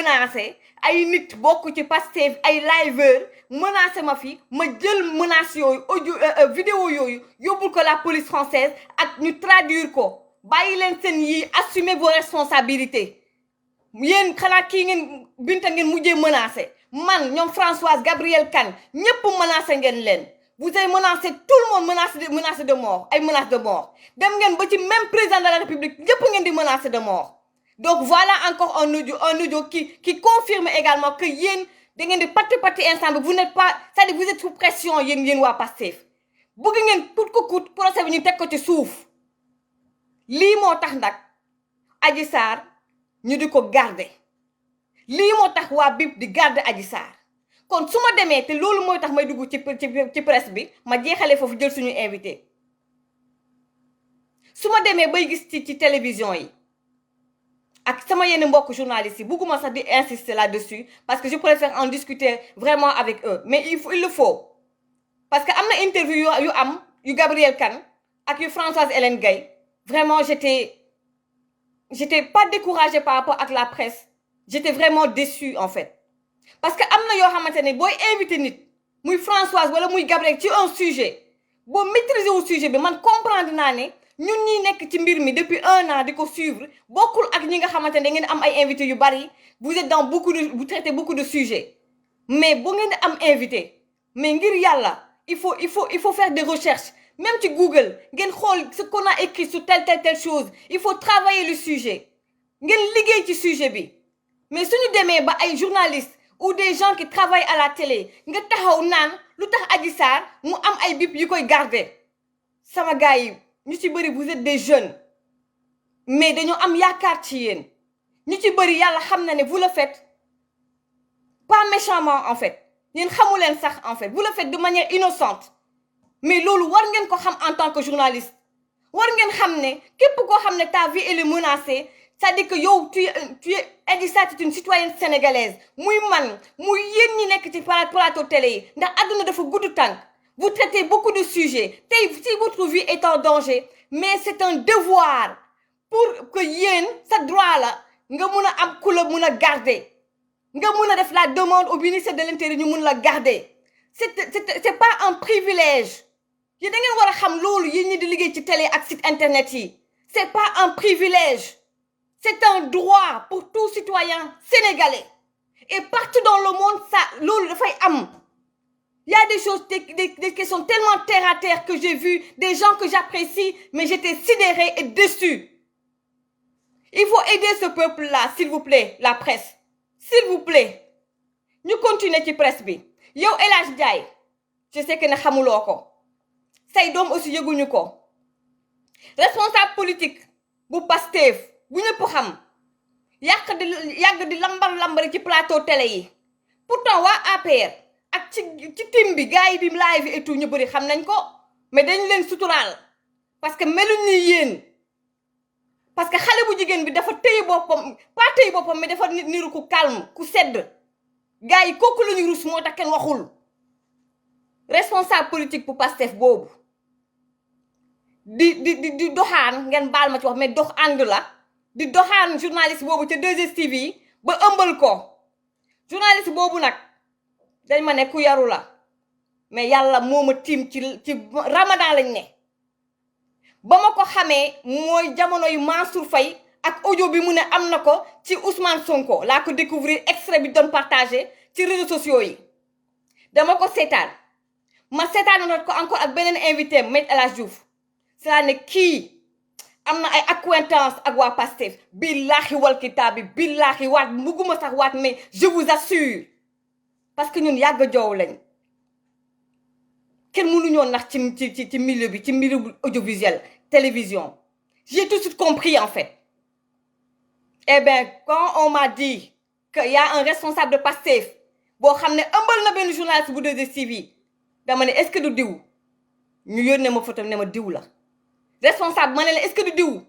menacé ay nit bokk ci Pastef ay liveur menacé ma fi ma jël menace yooyu audio vidéo yooyu yóbbul ko la police française ak ñu traduire ko bàyyi leen seen yi assumez vos responsabilités yéen xanaa kii ngeen Binta ngeen mujjee menacé man ñoom Françoise Gabrielle Kane ñépp menacé ngeen leen vous avez menacé tout le monde menacé de mort ay menace de mort dem ngeen ba ci même président de la République ñépp ngeen di menacé de mort donc voilà encore un audio qui confirme également que yéen da ngeen di pati instant bi vous n'êtes pas c'est-à-dire vous êtes sous pression yéen waa Pastef bëgg ngeen coûte que coûte procès bi ñu teg ko ci suuf lii moo tax nag Adji Sarr ñu di ko garder lii moo tax waa BIP di garder Adji Sarr kon su ma demee te loolu mooy tax may dugg ci presse bi ma jeexalee foofu jël suñu invité su ma demee bay gis ci télévision yi ak sama yenn mbokk journalistes yi bugguma sax di insister là-dessus parce que je préfère en discuter vraiment avec eux mais il le faut parce que am na interview yu Gabrielle Kane ak yu Françoise Hélène Gaye vraiment j'étais pas découragée par rapport ak la presse j'étais vraiment déçue en fait parce que am na yoo xamante ne booy invité nit muy Françoise wala muy Gabrielle ci un sujet boo maîtriser wu sujet bi man comprendre naa ne ñun ñi nekk ci mbir mi depuis 1 an di ko suivre bokkul ak ñi nga xamante ne da ngeen am ay invités yu bari vous êtes dans vous traitez beaucoup de sujets mais bu ngeen am invité mais ngir yàlla il faut faire des recherches même ci Google ngeen xool ce qu'on a écrit sur telle chose il faut travailler le sujet ngeen liggéey ci sujet bi mais suñu demee ba ay journalistes ou des gens qui travaillent à la télé nga taxaw naan lu tax Adji Sarr mu am ay BIP yu koy garder sama gars yi ñu ci bëri vous êtes des jeunes mais dañoo am yaakaar ci yéen ñu ci bëri yàlla xam na ne vous le faites pas méchamment en fait yéen xamu leen sax en fait vous le faites de manière innocente mais loolu war ngeen ko xam en tant que journaliste war ngeen xam ne képp koo xam ne ta vie elle est menacée c'est-à-dire que yow tu es Adji Sarr c'est une citoyenne sénégalaise muy man muy yéen ñi nekk ci plateau télé yi ndax àdduna dafa gudd tànk vous traitez beaucoup de sujets tey si votre vie est en danger mais c'est un devoir pour que yéen sa droit la nga mun a am ku la mun a garder nga mun a def la demande au ministère de l'Intérieur ñu mun la garder c'est pas un privilège yéen da ngeen war a xam loolu yéen ñi di liggéey ci télé ak site internet yi c'est pas un privilège c'est un droit pour tout citoyen sénégalais et partout dans le monde ça loolu dafay am. Il y a des choses, des questions tellement terre à terre que j'ai vu, des gens que j'apprécie, mais j'étais sidérée et déçue. Il faut aider ce peuple-là, s'il vous plaît, la presse. S'il vous plaît. Ñu continuer ci presse bi. Yow El Hadj Ndiaye, je sais que ne xamuloo ko. Say doom aussi yëguñu ko. Responsable politique bu Pastef, bu ñëpp xam. yàgg di lambari ci plateau télé yi. Pourtant waa APR ak ci tim bi gars yi di live et tout ñu bëri xam nañ ko mais dañ leen suturaal parce que meluñ ni yéen parce que xale bu jigéen bi dafa téye boppam pas téye boppam mais dafa niru ku calme ku sedd gars yi kooku la ñu rus moo tax kenn waxul responsable politique bu Pastef boobu di doxaan ngeen baal ma ci wax mais dox ànd la di doxaan journaliste boobu ca 2STV yi ba ëmbal ko journaliste boobu nag dañ ma ne ku yaru la mais yàlla moo ma tiim ci ramadan lañ ne ba ma ko xamee mooy jamono yu Mansour Faye ak audio bi mu ne am na ko ci Ousmane Sonko laa ko découvrir extrait bi doon partagé ci réseaux sociaux yi dama ko seetaan ma seetaan na ko encore ak beneen invité Me El Hadji Diouf c'est ne kii am na ay accointance ak waa Pastef billaahi wal kitaabi billaahi waat mbuguma sax waat mais je vous assure parce que ñun yàgg joow lañ kenn mënuñoo nax ci milieu bi ci milieu audiovisuel télévision j'ai tout de suite compris en fait eh bien quand on m'a dit que y a un responsable de Pastef boo xam ne ëmbal na benn journaliste bu 2STV dama ne est-ce que du diw ñu yónnee ma photo ne ma diw la responsable ma ne la est-ce que du diw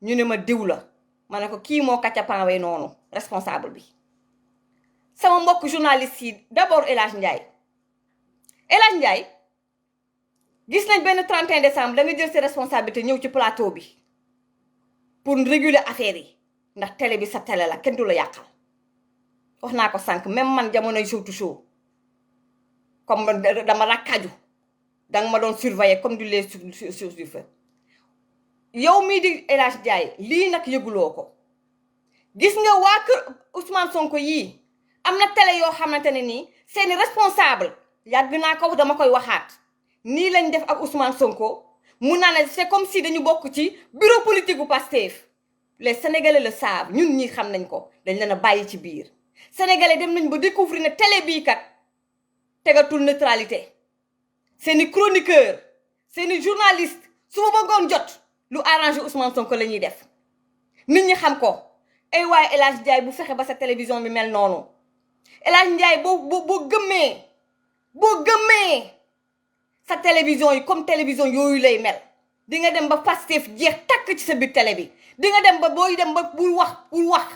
ñu ne ma diw la ma ne ko kii moo kaccapanwee noonu responsable bi sama mbokk journaliste yi d'abord El Hadj Ndiaye gis nañ benn 31 décembre da nga jël ses responsabilités ñëw ci plateau bi pour réguler affaire yi ndax télé bi sa télé la kenn du la yàqal wax naa ko sànq même man jamonoy show to show comme dama rakkaju danga ma doon surveiller comme du lait sur du feu yow mii di El Hadj Ndiaye lii nag yëguloo ko gis nga waa kër Ousmane Sonko yii am na télé yoo xamante ne nii seeni responsable yàgg naa ko wax dama koy waxaat nii lañ def ak Ousmane Sonko mun naa ne c'est comme si dañu bokk ci bureau politique bu Pastef les sénégalais le savent ñun ñii xam nañ ko dañ leen a bàyyi ci biir sénégalais dem nañ ba découvrir ne télé bii kat tegatul neutralité seeni chroniqueur seeni journaliste su ma bëggoon jot lu arrangé Ousmane Sonko la ñuy def nit ñi xam ko ay waaye El Hadj Ndiaye bu fexe ba sa télévision bi mel noonu El Hadj Ndiaye boo gëmmee sa télévision yi comme télévision yooyu lay mel di nga dem ba Pastef jeex takk ci sa biir télé bi di nga dem ba booy dem ba pour wax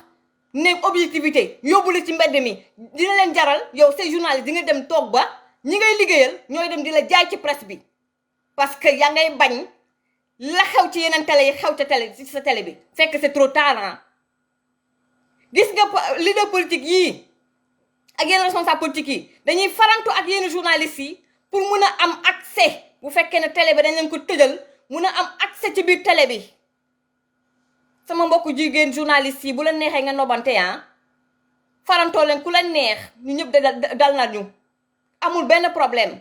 ne objectivité yóbbu la ci mbedd mi dina leen jaral yow say journaliste di nga dem toog ba ñi ngay liggéeyal ñooy dem di la jaay ci presse bi parce que yaa ngay bañ la xew ci yeneen télé yi xew ca télé ci sa télé bi fekk c'est trop tard. Gis nga leader politique yii ak yenn responsable politique yi dañuy farantu ak yenn journalistes yi pour mun a am accès bu fekkee ne télé bi dañ leen ko tëjal mun a am accès ci biir télé bi sama mbokku jigéen journalistes yi bu la neexee nga nobante farantoo leen ku la neex ñu ñëpp dal nañu amul benn problème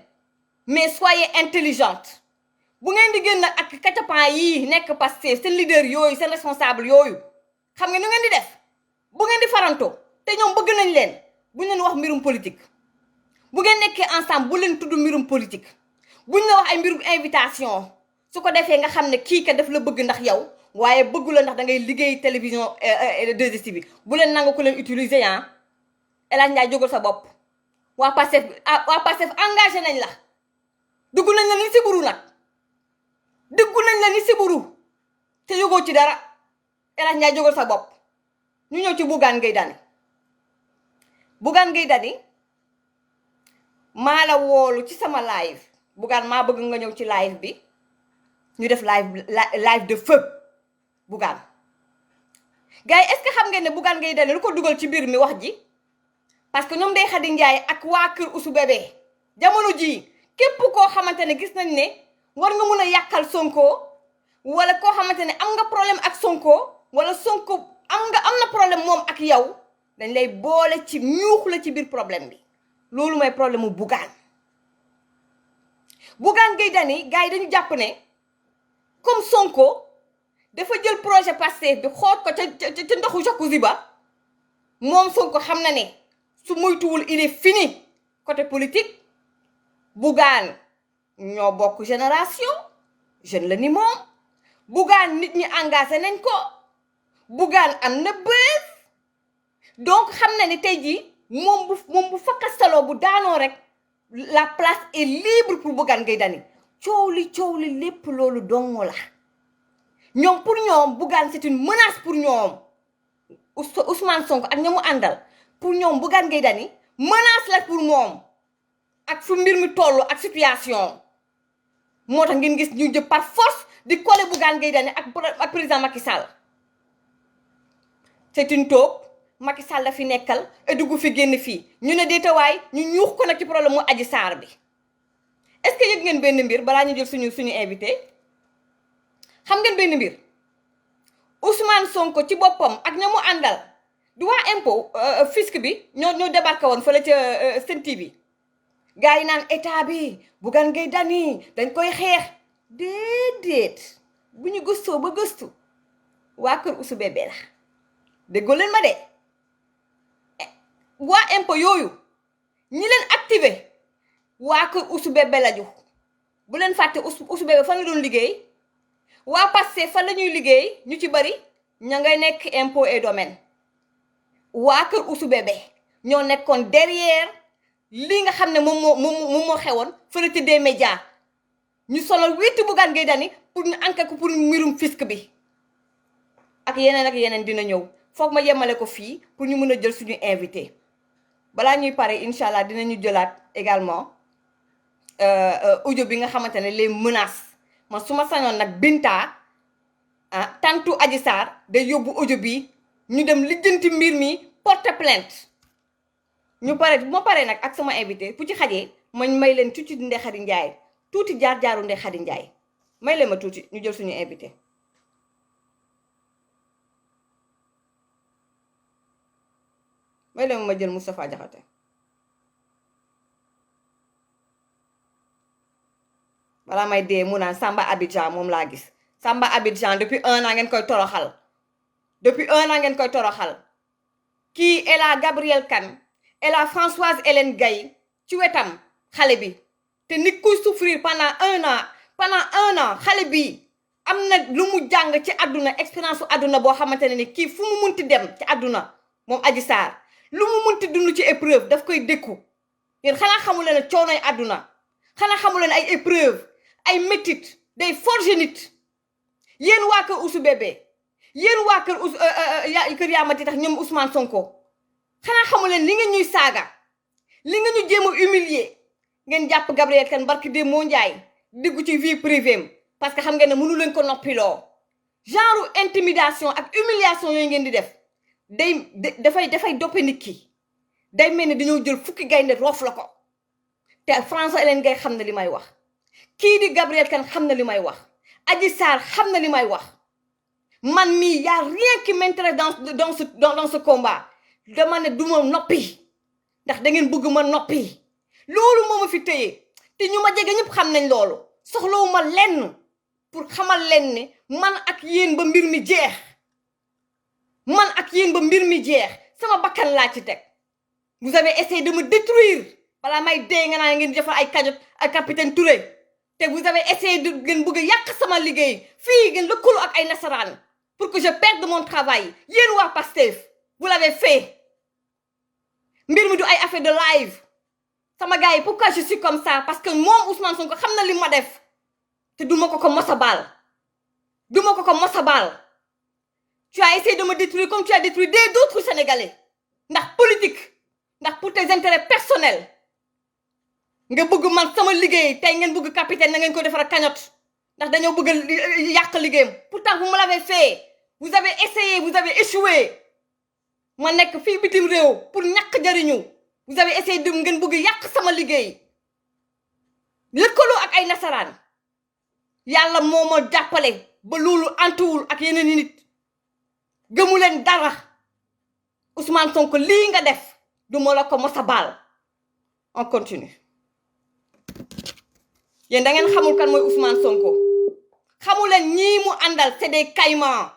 mais soyez intelligente bu ngeen di génn ak kacapan yii nekk Pastef seen leader yooyu seen responsable yooyu xam nga nu ngeen di def bu ngeen di faranto te ñoom bëgg nañ leen bu ñu leen wax mbirum politique bu ngeen nekkee ensemble bu leen tudd mbirum politique bu ñu la wax ay mbirum invitation su ko defee nga xam ne kii ka daf la bëgg ndax yow waaye bëggu la ndax da ngay liggéey télévision 2STV bi bu leen nangu ko leen utiliser El Hadj Ndiaye jógal sa bopp waa Pastef engagé nañ la dugg nañ la ni siburu nag dugg nañ la ni siburu te yógoo ci dara El Hadj Ndiaye jógal sa bopp ñu ñëw ci Bougane Gueye Dany maa la woolu ci sama live Bougane maa bëgg nga ñëw ci live bi ñu def live de feu Bougane gars yi est-ce que xam ngeen ne Bougane Gueye Dany lu ko dugal ci biir mi wax ji parce que ñoom Ndeye Khady Ndiaye ak waa kër Ousou Bébé jamono ji képp koo xamante ne gis nañ ne war nga mun a yàqal Sonko wala koo xamante ne am nga problème ak Sonko wala Sonko am na problème moom ak yow dañ lay boole ci ñuux la ci biir problème bi loolu mooy problème mu Bougane Gueye Dany gars yi dañu jàpp ne comme Sonko dafa jël projet Pastef bi xoot ko ca ndoxu jacuzzi ba moom Sonko xam na ne su moytuwul il est fini côté politique Bougane ñoo bokk génération jeune la ni moom Bougane nit ñi engagé nañ ko Bougane am na bës donc xam na ne tey jii moom bu fakkastaloo bu daanoo rek la place est libre pour Bougane Gueye Dany coow li lépp loolu dongo la ñoom pour ñoom Bougane c'est une menace pour ñoom Ousmane Sonko ak ña mu àndal pour ñoom Bougane Gueye Dany menace la pour moom ak fu mbir mi toll ak situation moo tax ngeen gis ñu jëpp par force di coller Bougane Gueye Dany ak président Macky Sall c'est une taupe Macky Sall la fi nekkal et dugg fi génn fii ñu ne déetawaay ñu ñuux ko nag ci problème mu Adji Sarr bi est-ce que yëg ngeen benn mbir balaa ñu jël suñu invité xam ngeen benn mbir Ousmane Sonko ci boppam ak ña mu àndal du waa impôt fisc bi ñoo débarqué woon fële ca Sen TV gars yi naan état bi Bougane Gueye Dany dañ koy xeex déedéet bu ñu gëstoo ba gëstu waa kër Ousou Bébé la déggoo leen ma de waa impôt yooyu ñi leen activé waa kër Ousou Bébé la ju bu leen fàtte Ousou Bébé fan la doon liggéey waa Pastef fan la ñuy liggéey ñu ci bari ña ngay nekk impôt et domaine waa kër Ousou Bébé ñoo nekkoon derrière li nga xam ne moom moo xewoon fële ci des médias ñu sonal witti Bougane Gueye Dany pour ñu enquête ko pour mbirum fisc bi ak yeneen dina ñëw foog ma yemale ko fii pour ñu mën a jël suñu invité balaa ñuy pare incha allah dinañu jëlaat également audio bi nga xamante ne les menaces man su ma sañoon nag Binta tantu Adji Sarr day yóbbu audio bi ñu dem lijjanti mbir mi porter plainte ñu pare bu ma paree nag ak sama invité bu ci xajee ma may leen tuuti Ndeye Khady Ndiaye tuuti jaar-jaaru Ndeye Khady Ndiaye may leen ma tuuti ñu jël suñu invité. may leen ma jël Moustapha Diakhaté. balaa may dee mu naan Samba Abidjan moom laa gis Samba Abidjan depuis 1 an ngeen koy toroxal depuis 1 an ngeen koy toroxal kii est la Gabrielle Kane et la Françoise Hélène Gaye ci wetam xale bi te nit kuy souffrir pendant 1 an xale bi am na lu mu jàng ci àdduna expérience su àdduna boo xamante ne ni kii fu mu munti dem ci àdduna moom Adji Sarr lu mu munti dund ci épreuve daf koy dékku yéen xanaa xamu leen ne coonoy àdduna xanaa xamu leen ay épreuve ay métit day forger nit yéen waa kër Ousou Bébé yéen waa kër Yaamati tax ñoom Ousmane Sonko xanaa xamu leen li nga ñuy saaga li nga ñu jéem a humilier ngeen jàpp Gabrielle Kane barki de moo njaay diggu ci vie privée parce que xam ngeen ne mënu leen ko noppiloo genre intimidation ak humiliation yooyu ngeen di def dafay doppe nit ki day mel ni dañoo jël fukki gaynde roof la ko te François Hélène Gaye xam na li may wax kii di Gabrielle Kane xam na li may wax Adji Sarr xam na li may wax man mii y a rien qui m'intéresse dans ce combat dama ne du ma noppi ndax da ngeen bëgg ma noppi loolu moo ma fi téye te ñu ma jege ñëpp xam nañ loolu soxlawuma lenn pour xamal leen ne man ak yéen ba mbir mi jeex man ak yéen ba mbir mi jeex sama bakkan laa ci teg vous avez essayé de me détruire balaa may dee nga naan ngeen defal ay kajot ak capitaine Touré te vous avez essayé de ngeen bëgg a yàq sama liggéey fii ngeen lëkkaloo ak ay nasaraan pour que je perde mon travail yéen waa Pastef vous l'avez fait mbir mi du ay affaire de live sama gars yi pourquoi je suis comme ça parce que moom Ousmane Sonko xam na li ma def te duma ko mos a baal duma ko mos a baal tu as essayé de me détruire comme tu as détruit d'autres Sénégalais ndax politique ndax pour tes intérêts personnels nga bëgg man sama liggéey tey ngeen bëgg capitaine na ngeen ko defar cagnotte ndax dañoo bëgg yàq liggéeyam pourtant vous me l'avez fait vous avez essayé vous avez échoué ma nekk fii bitim réew pour ñàkk jariñu vous avez essayé de ngeen bëgg yàq sama liggéey lëkkaloo ak ay nasaraan yàlla moo ma jàppale ba loolu antuwul ak yeneen i nit gëmu leen dara Ousmane Sonko lii nga def du ma la ko mos a baal on continue yéen da ngeen xamul kan mooy Ousmane Sonko xamu leen ñii mu àndal c'est des caïmans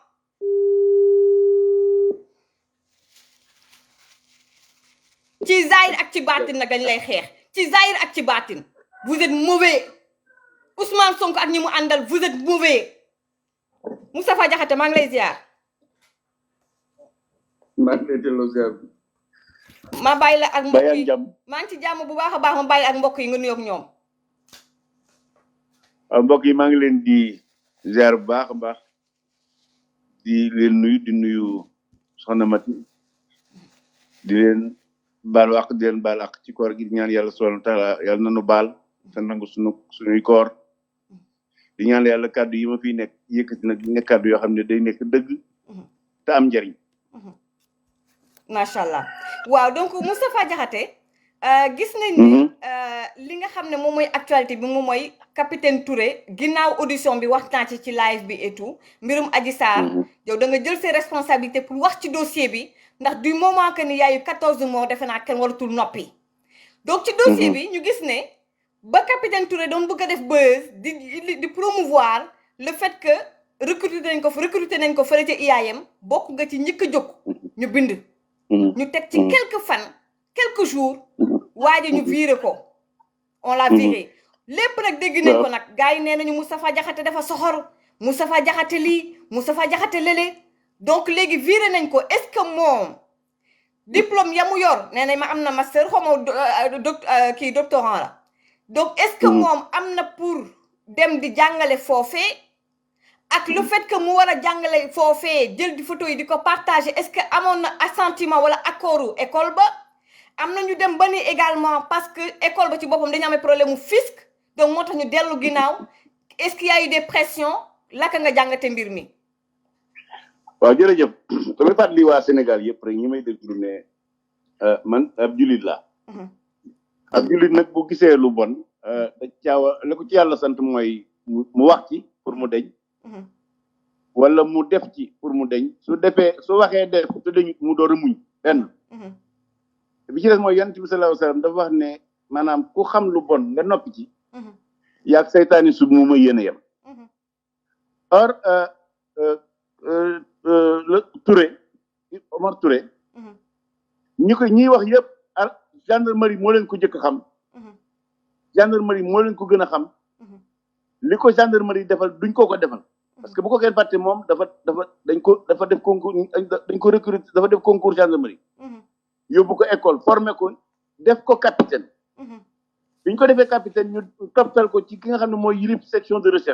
ci zahir ak ci baatin nag dañ lay xeex ci zahir ak ci baatin vous êtes mauvais Ousmane Sonko ak ñi mu àndal vous êtes mauvais Moustapha Diakhaté maa ngi lay ziar. maa ngi lay delloo ziar. ma bàyyi la ak mbokk yi jàmm. maa ngi ci jàmm bu baax a baax ma bàyyi la ak mbokk yi nga nuyoog ñoom. waaw mbokk yi maa ngi leen di ziar bu baax a baax di leen nuyu di nuyu soxna Mati di leen baal wax di leen baal ak ci koor gi di ñaan yàlla subhanahu wa taala yàlla nanu baal te nangu suñuy koor di ñaan yàlla kàddu yi ma fiy nekk yëkkati nag nekk kàddu yoo xam ne day nekk dëgg te am njëriñ. macha allah waaw donc Moustapha Diakhaté gis nañ ni li nga xam ne moom mooy actualité bi moom mooy capitaine Touré ginnaaw audition bi wax naa ci live bi et tout mbirum Adji Sarr yow da nga jël ses responsabilités pour wax ci dossier bi ndax du moment que ni yaayu 14 mois defe naa kenn waratul noppi donc ci dossier bi ñu gis ne ba capitaine Touré doon bëgg a def buzz di promouvoir le fait que recruter nañ ko fële ca IAM bokk nga ci njëkk a jóg ñu bind ñu teg ci quelques jours waaye ñu viré ko on l'a viré lépp nag dégg nañ ko nag gars yi nee nañu Moustapha Diakhaté dafa soxor Moustapha Diakhaté lii Moustapha Diakhaté lële donc léegi viré nañ ko est-ce que moom diplôme ya mu yor nee nañ ma am na master xaw ma kii doctorant la donc est-ce que moom am na pour dem di jàngale foofee ak le fait que mu war a jàngale foofee jël di photo yi di ko partager est-ce que amoon na assentiment wala accordu école ba am na ñu dem ba ni également parce que école ba ci boppam dañu amee problème mu fisc donc moo tax ñu dellu ginnaaw est-ce qu'il y a eu des pressions laka nga jàngate mbir mi. waaw jërëjëf damay fàttali waa Sénégal yëpp rek ñi may déglu ne man ab julit laa Mhm. ab julit nag bu gisee lu bon da caawa la ko ci yàlla sant mooy mu wax ci pour mu deñ Mhm. wala mu def ci pour mu deñ su waxee def te dañu mu door a muñ benn Mhm. bi ci des mooy yonent bi sallallahu alayhi wasallam dafa wax ne maanaam ku xam lu bon nga noppi ci Mhm. yaag saytaani sub mu ma yéen a yem Mhm. or le Touré Omar Touré Mhm. ñiy wax yëpp gendarmerie moo leen ko jëkk xam Mhm. gendarmerie moo leen ko gën a xam Mhm. li ko gendarmerie defal duñ ko defal parce que bu ko kenn fàtte moom dafa def concours dañ ko recruter dafa def concours gendarmerie Mhm. yóbbu ko école formé ko def ko capitaine Mhm. biñ ko defee capitaine ñu toftal ko ci ki nga xam ne mooy yilif section de recherche